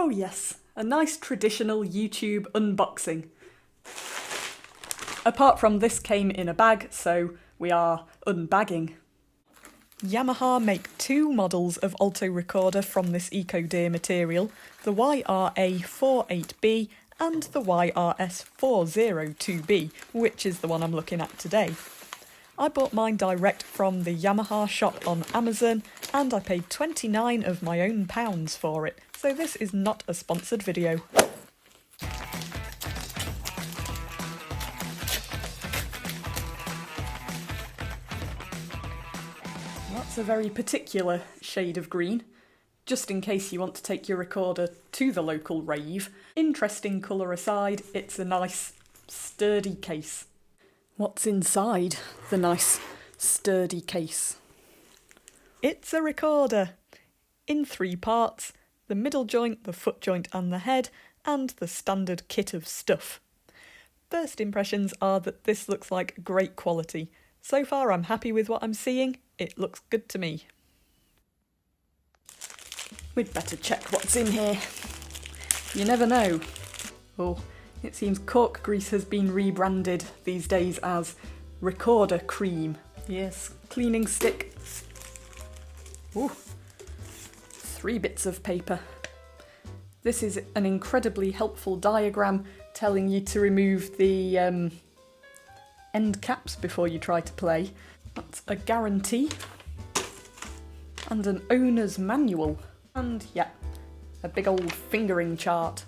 Oh yes, a nice traditional YouTube unboxing. Apart from this came in a bag, so we are unbagging. Yamaha make two models of Alto recorder from this Ecodear material, the YRA-402B and the YRA-402B, which is the one I'm looking at today. I bought mine direct from the Yamaha shop on Amazon, and I paid 29 of my own pounds for it, so this is not a sponsored video. That's a very particular shade of green, just in case you want to take your recorder to the local rave. Interesting colour aside, it's a nice, sturdy case. What's inside the nice, sturdy case? It's a recorder! In 3 parts, the middle joint, the foot joint and the head, and the standard kit of stuff. First impressions are that this looks like great quality. So far I'm happy with what I'm seeing, it looks good to me. We'd better check what's in here. You never know. Oh, it seems cork grease has been rebranded these days as recorder cream. Yes, cleaning stick. Ooh, 3 bits of paper. This is an incredibly helpful diagram telling you to remove the end caps before you try to play. That's a guarantee. And an owner's manual. And yeah, a big old fingering chart.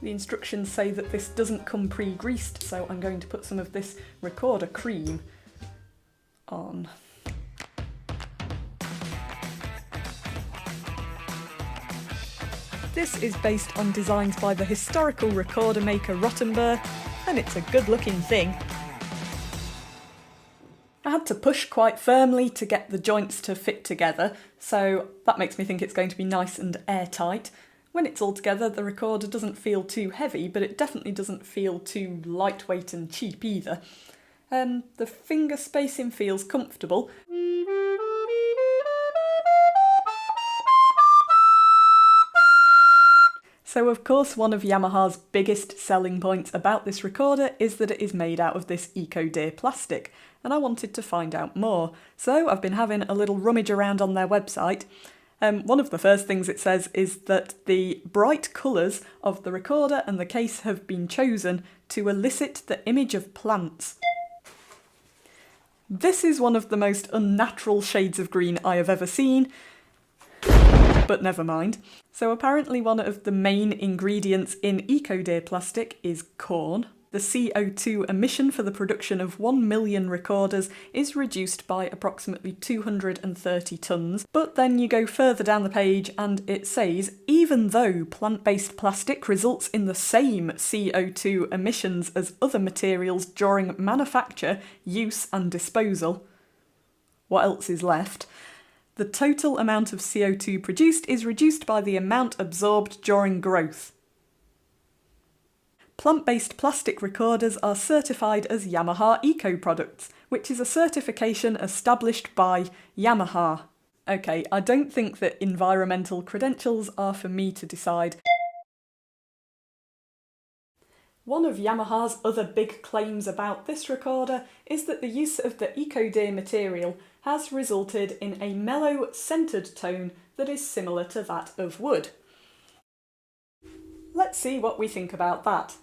The instructions say that this doesn't come pre-greased, so I'm going to put some of this recorder cream on. This is based on designs by the historical recorder maker Rottenburgh, and it's a good-looking thing. I had to push quite firmly to get the joints to fit together, so that makes me think it's going to be nice and airtight. When it's all together, the recorder doesn't feel too heavy, but it definitely doesn't feel too lightweight and cheap either. The finger spacing feels comfortable. So of course one of Yamaha's biggest selling points about this recorder is that it is made out of this Ecodear plastic, and I wanted to find out more. So I've been having a little rummage around on their website. One of the first things it says is that the bright colours of the recorder and the case have been chosen to elicit the image of plants. This is one of the most unnatural shades of green I have ever seen, but never mind. So apparently one of the main ingredients in Ecodear plastic is corn. The CO2 emission for the production of 1 million recorders is reduced by approximately 230 tonnes. But then you go further down the page and it says, even though plant-based plastic results in the same CO2 emissions as other materials during manufacture, use and disposal, what else is left? The total amount of CO2 produced is reduced by the amount absorbed during growth. Plant-based plastic recorders are certified as Yamaha Eco products, which is a certification established by Yamaha. Okay, I don't think that environmental credentials are for me to decide. One of Yamaha's other big claims about this recorder is that the use of the Ecodear material has resulted in a mellow, centred tone that is similar to that of wood. Let's see what we think about that.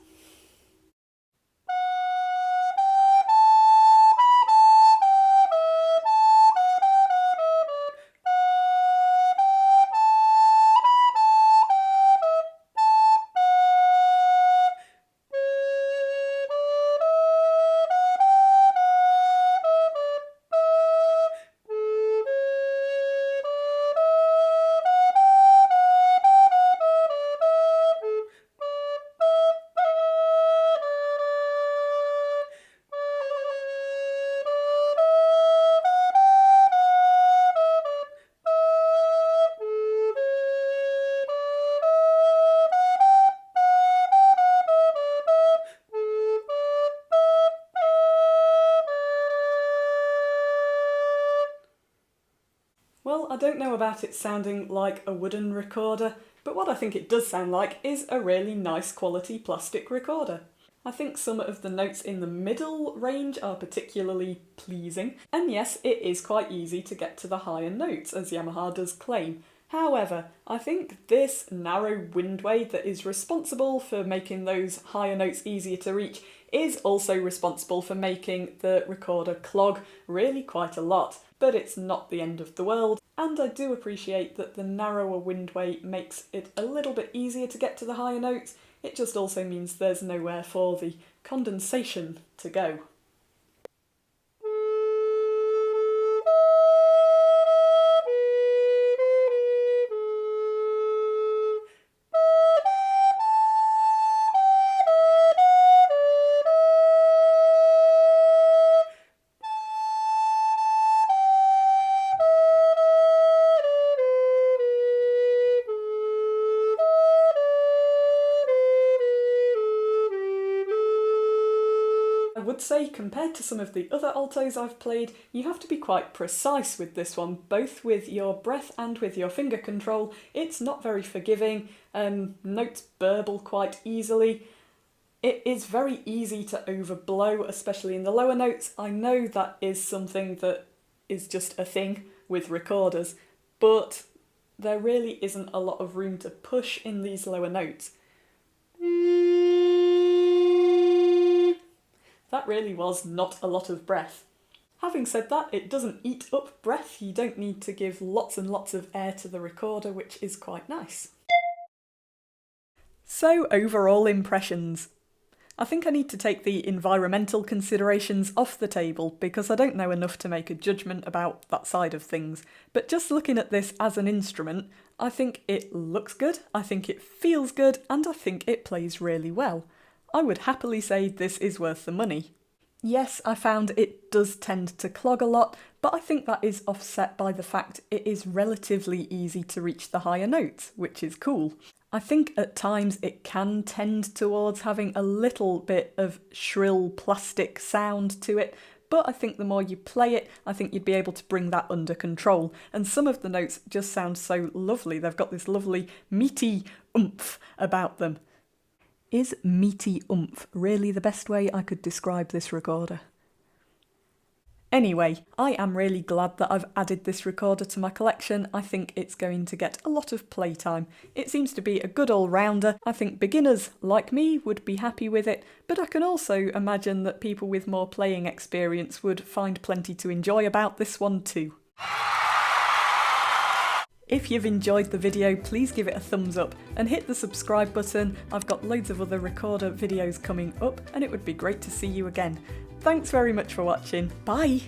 I don't know about it sounding like a wooden recorder, but what I think it does sound like is a really nice quality plastic recorder. I think some of the notes in the middle range are particularly pleasing, and yes, it is quite easy to get to the higher notes, as Yamaha does claim. However, I think this narrow windway that is responsible for making those higher notes easier to reach is also responsible for making the recorder clog really quite a lot. But it's not the end of the world, and I do appreciate that the narrower windway makes it a little bit easier to get to the higher notes. It just also means there's nowhere for the condensation to go. I would say, compared to some of the other altos I've played, you have to be quite precise with this one, both with your breath and with your finger control. It's not very forgiving, notes burble quite easily. It is very easy to overblow, especially in the lower notes. I know that is something that is just a thing with recorders, but there really isn't a lot of room to push in these lower notes. That really was not a lot of breath. Having said that, it doesn't eat up breath. You don't need to give lots and lots of air to the recorder, which is quite nice. So, overall impressions. I think I need to take the environmental considerations off the table because I don't know enough to make a judgment about that side of things. But just looking at this as an instrument, I think it looks good, I think it feels good, and I think it plays really well. I would happily say this is worth the money. Yes, I found it does tend to clog a lot, but I think that is offset by the fact it is relatively easy to reach the higher notes, which is cool. I think at times it can tend towards having a little bit of shrill plastic sound to it, but I think the more you play it, I think you'd be able to bring that under control. And some of the notes just sound so lovely. They've got this lovely meaty oomph about them. Is meaty oomph really the best way I could describe this recorder? Anyway, I am really glad that I've added this recorder to my collection. I think it's going to get a lot of playtime. It seems to be a good all-rounder. I think beginners like me would be happy with it, but I can also imagine that people with more playing experience would find plenty to enjoy about this one too. If you've enjoyed the video, please give it a thumbs up and hit the subscribe button. I've got loads of other recorder videos coming up and it would be great to see you again. Thanks very much for watching. Bye!